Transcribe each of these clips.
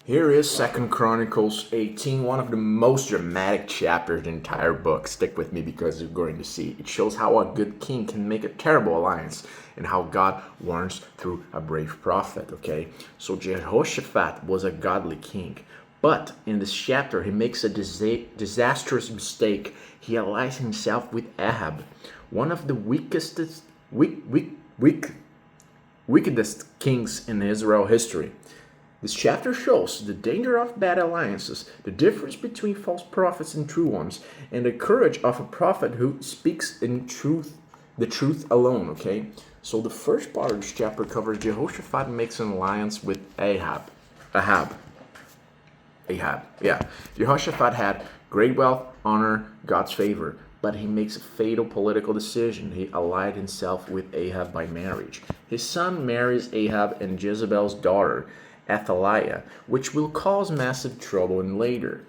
Here is Second Chronicles 18, one of the most dramatic chapters in the entire book. Stick with me because you're going to see. It shows how a good king can make a terrible alliance and how God warns through a brave prophet, okay? So Jehoshaphat was a godly king. But in this chapter, he makes a disastrous mistake. He allies himself with Ahab, one of the wickedest kings in Israel history. This chapter shows the danger of bad alliances, the difference between false prophets and true ones, and the courage of a prophet who speaks in truth, the truth alone, okay? So the first part of this chapter covers Jehoshaphat makes an alliance with Ahab. Yeah. Jehoshaphat had great wealth, honor, God's favor, but he makes a fatal political decision. He allied himself with Ahab by marriage. His son marries Ahab and Jezebel's daughter, Athaliah, which will cause massive trouble in later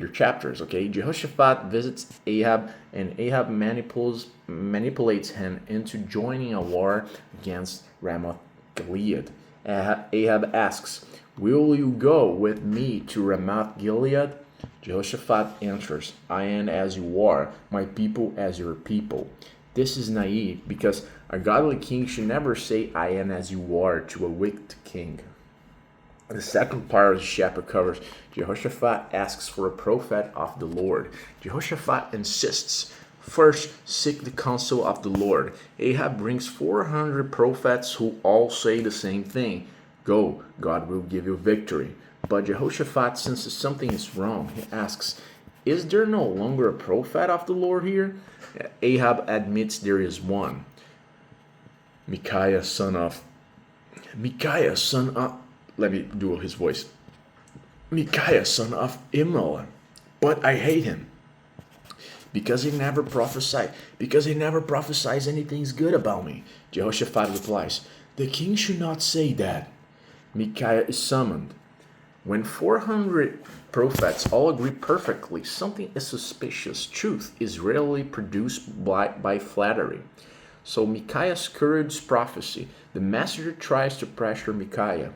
chapters. Okay, Jehoshaphat visits Ahab, and Ahab manipulates him into joining a war against Ramoth Gilead. Ahab asks, "Will you go with me to Ramoth Gilead?" Jehoshaphat answers, "I am as you are, my people as your people." This is naive because a godly king should never say "I am as you are" to a wicked king. The second part of the chapter covers Jehoshaphat asks for a prophet of the Lord. Jehoshaphat insists, "First, seek the counsel of the Lord." Ahab brings 400 prophets who all say the same thing. "Go, God will give you victory." But Jehoshaphat senses something is wrong. He asks, "Is there no longer a prophet of the Lord here?" Ahab admits there is one. Micaiah, son of let me do his voice. Micaiah, son of Imlah, but I hate him because he never prophesies anything good about me. Jehoshaphat replies, "The king should not say that." Micaiah is summoned. When 400 prophets all agree perfectly, something is suspicious. Truth is rarely produced by flattery. So Micaiah discourages prophecy. The messenger tries to pressure Micaiah.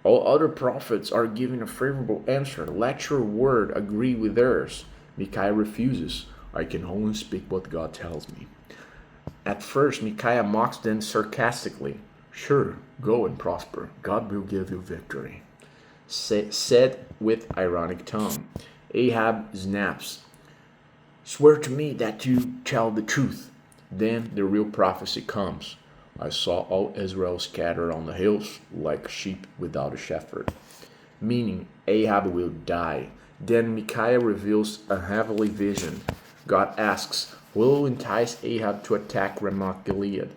All other prophets are giving a favorable answer. Let your word agree with theirs. Micaiah refuses. "I can only speak what God tells me." At first, Micaiah mocks them sarcastically. "Sure, go and prosper. God will give you victory," said with ironic tone. Ahab snaps. "Swear to me that you tell the truth." Then the real prophecy comes. "I saw all Israel scattered on the hills like sheep without a shepherd," meaning Ahab will die. Then Micaiah reveals a heavenly vision. God asks, "Will entice Ahab to attack Ramoth Gilead?"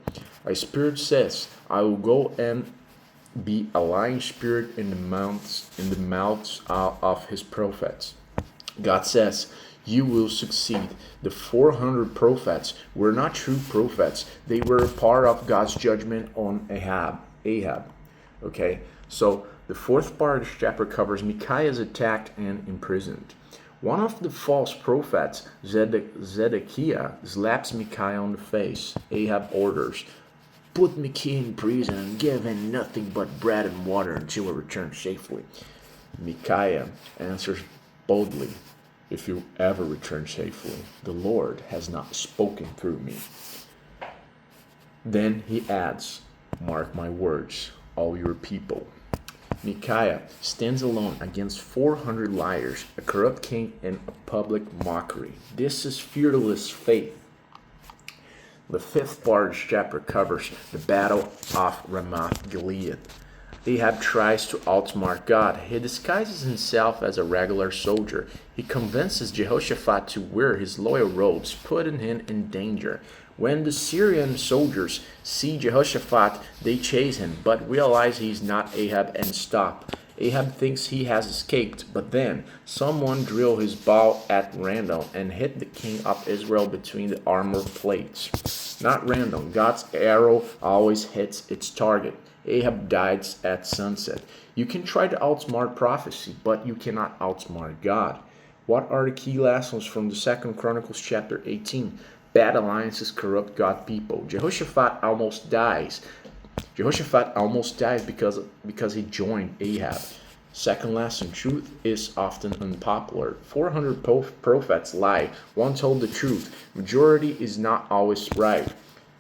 A spirit says, "I will go and be a lying spirit in the mouths of his prophets." God says, "You will succeed." The 400 prophets were not true prophets. They were part of God's judgment on Ahab. Okay, so the fourth part of the chapter covers Micaiah is attacked and imprisoned. One of the false prophets, Zedekiah, slaps Micaiah on the face. Ahab orders, "Put Micaiah in prison and give him nothing but bread and water until we return safely." Micaiah answers boldly, "If you ever return safely, the Lord has not spoken through me." Then he adds, "Mark my words, all your people." Micaiah stands alone against 400 liars, a corrupt king, and a public mockery. This is fearless faith. The fifth part of the chapter covers the battle of Ramoth Gilead. Ahab tries to outsmart God. He disguises himself as a regular soldier. He convinces Jehoshaphat to wear his loyal robes, putting him in danger. When the Syrian soldiers see Jehoshaphat, they chase him, but realize he's not Ahab and stop. Ahab thinks he has escaped, but then someone drilled his bow at random and hit the king of Israel between the armor plates. Not random. God's arrow always hits its target. Ahab dies at sunset. You can try to outsmart prophecy, but you cannot outsmart God. What are the key lessons from the Second Chronicles chapter 18? Bad alliances corrupt God's people. Jehoshaphat almost dies because he joined Ahab. Second lesson, truth is often unpopular. 400 prophets lie. One told the truth. Majority is not always right.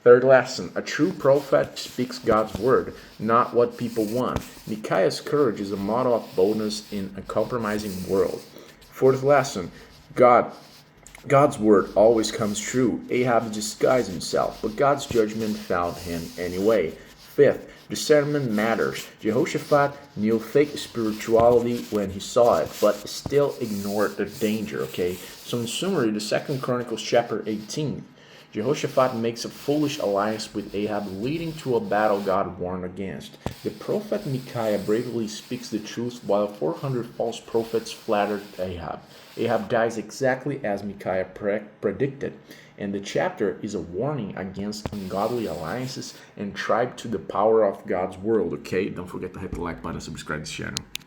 Third lesson, a true prophet speaks God's word, not what people want. Micaiah's courage is a model of boldness in a compromising world. Fourth lesson, God's word always comes true. Ahab disguised himself, but God's judgment found him anyway. Fifth, discernment matters. Jehoshaphat knew fake spirituality when he saw it, but still ignored the danger, okay? So in summary, the 2nd Chronicles chapter 18, Jehoshaphat makes a foolish alliance with Ahab, leading to a battle God warned against. The prophet Micaiah bravely speaks the truth, while 400 false prophets flattered Ahab. Ahab dies exactly as Micaiah predicted, and the chapter is a warning against ungodly alliances and tribe to the power of God's world. Okay, don't forget to hit the like button and subscribe to this channel.